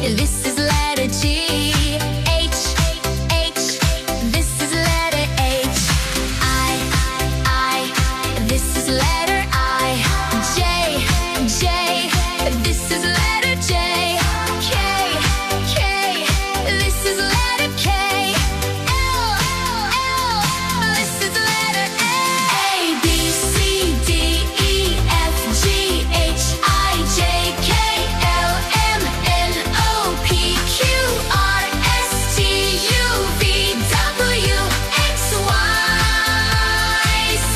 This is letter G. H, this is letter H. I, this is letter I. J, this is letter J. K, this is letter K. L, this is letter A. B, C, D, E, F, G, H, I, J, K, L, M, N, O, P, Q, R, S, T, U, V, W, X, Y, Z.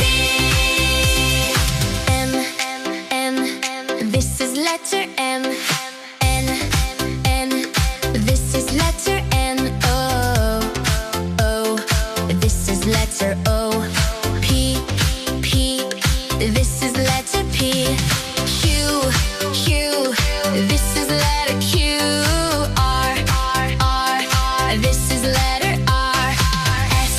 M, this is letter M. N, this is letter N. O, this is letter O. P, this is letter P. Q, this is letter Q. R, this is letter R. S,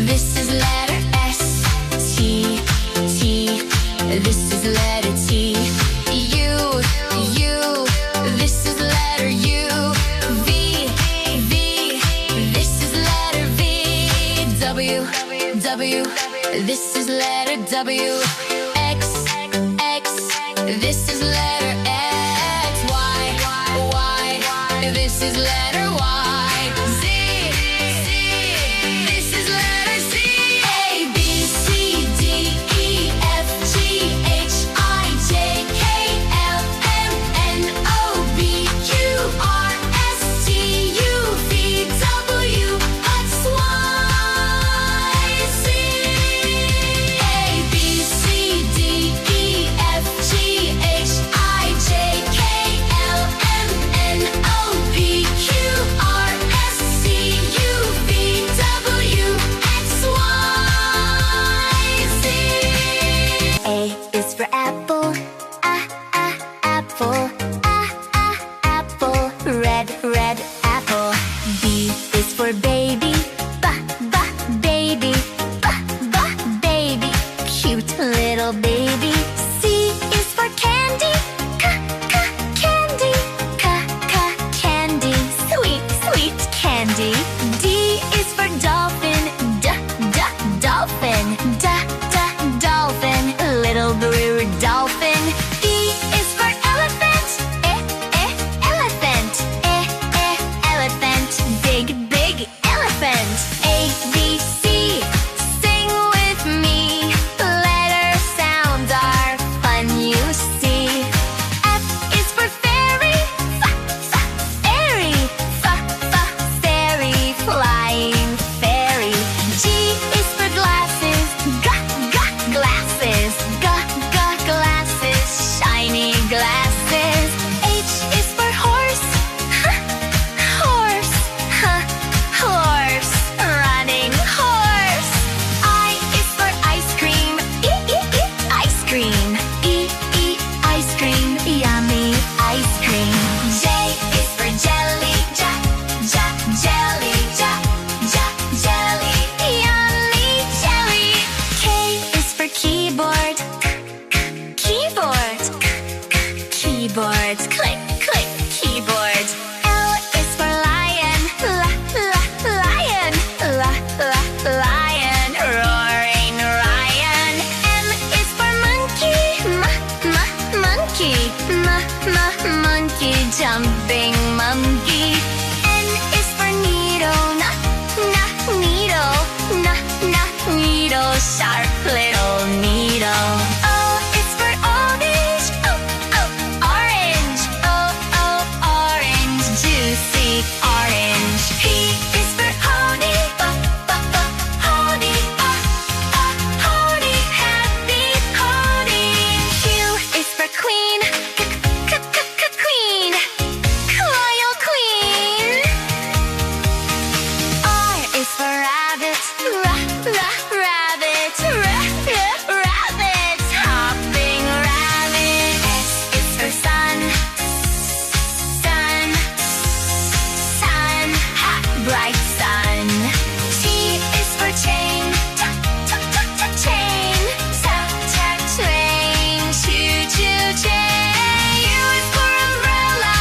this is letter S. T, this is letter T. U, this is letter U. V, this is letter V. W, this is letter W. X, this is letter X. Y, this is letter Y. Z, this is letter Z. A, B, C, D, E, F, G, H, I, J, K, L, M, N, O, P, Q, R, S, T, U, V, W, X, Y, Z. A, B, C, D, E, F, G, H, I, J, K, L, M, N, O, P, Q, R, S, T, U, V, W, X, Y, Z. A is for apple. Apple. Apple. Red apple. B is for baby. Baby. Baby. Cute little baby. C is for candy. Candy. Candy. Sweet candy. D is for dolphin. Dolphin. Dolphin. Little blue dolphin. E is for elephant. Elephant. Elephant. Big elephant. A, B, C. Sing with me. Letter sounds are fun, you see. F is for fairy. Fairy. Fairy. Flying fairy. G is for glasses. Glasses. Glasses. Shiny glasses. H is for horse. Horse. Running horse. I is for ice cream. Ice cream. Ice cream. Yummy ice cream. J is for jelly. Jelly. Jelly. Yummy jelly. K is for keyboard. Keyboard. Click. Keyboard. L is for lion. Lion. Roaring Ryan. M is for monkey. Monkey. Jumping monkey. N is for needle. Needle. Sharp little needle. O is for orange. Orange. Orange. Juicy orange. P is for pony. Pony. Happy pony. Q is for queen. Queen. Royal queen. R is for rabbit. Rabbit. Hopping rabbit. S is for sun. Bright sun. T is for chain. Chain. Train. Choo-choo train. U is for umbrella.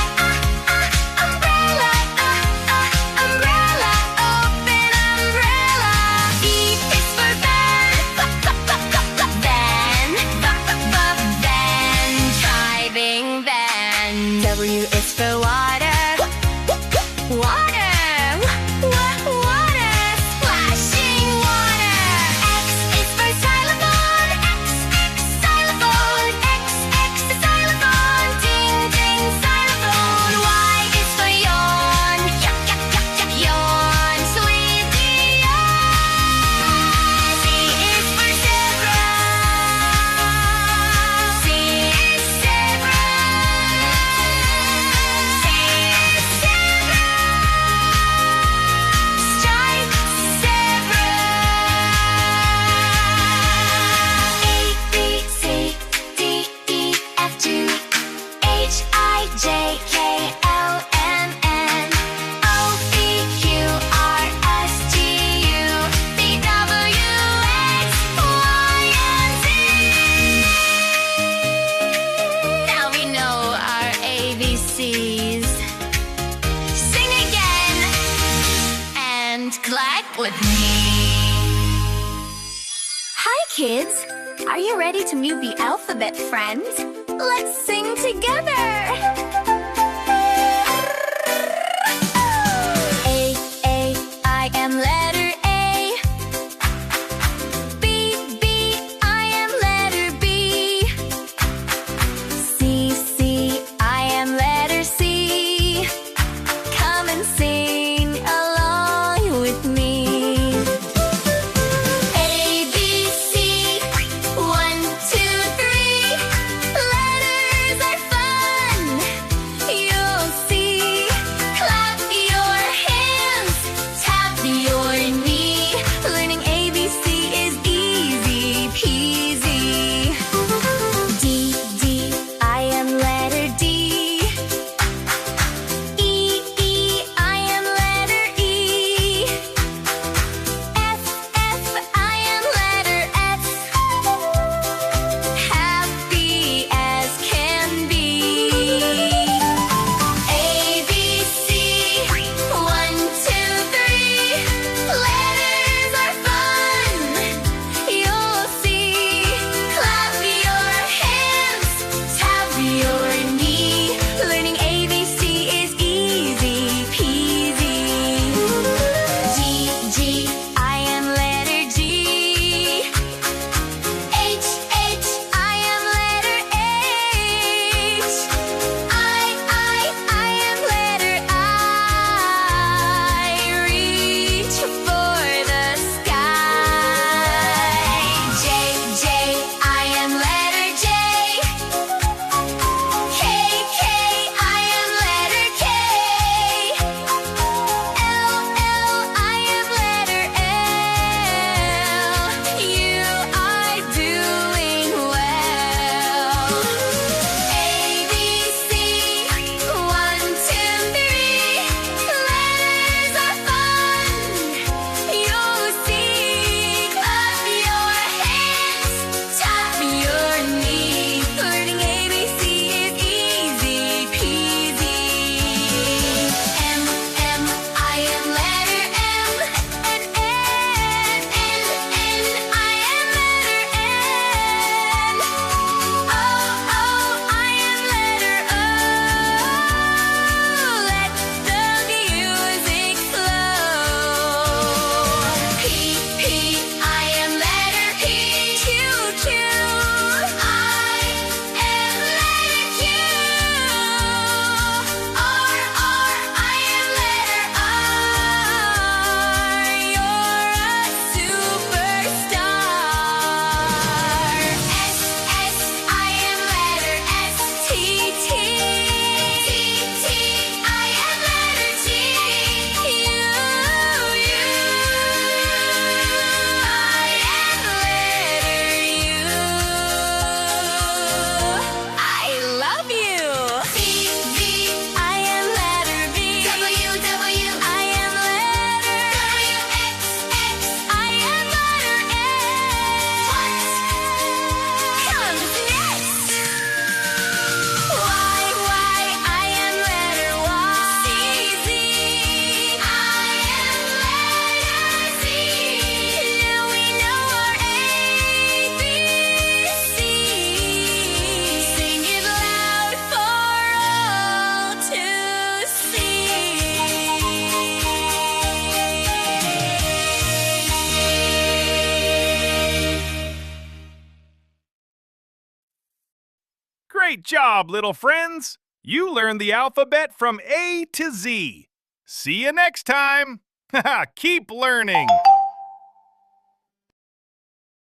W is for water. Water. Water. Splashing water. X is for xylophone. X, xylophone. X, xylophone. Ding, ding, xylophone. Y is for yawn. Yuck, yuck, yuck, yuck, yawn. Sweetie, yawn. Z is for zebra. Z is zebra. Z is zebra. Stripe zebra. A, B, C, D, E, F, G, H, I, J, K, L, M, N, O, P, Q, R, S, T, U, V, W, X, Y, and Z. Now we know our ABCs. Sing again and clap with me. Hi, kids. Are you ready to meet the alphabet friends? Let's sing together. A, I am letter A. B, I am letter B. C, I am letter C. Come and sing along with me. A, B, C, 1, 2, 3. Letters are fun. Great job, little friends! You learned the alphabet from A to Z. See you next time! Keep learning!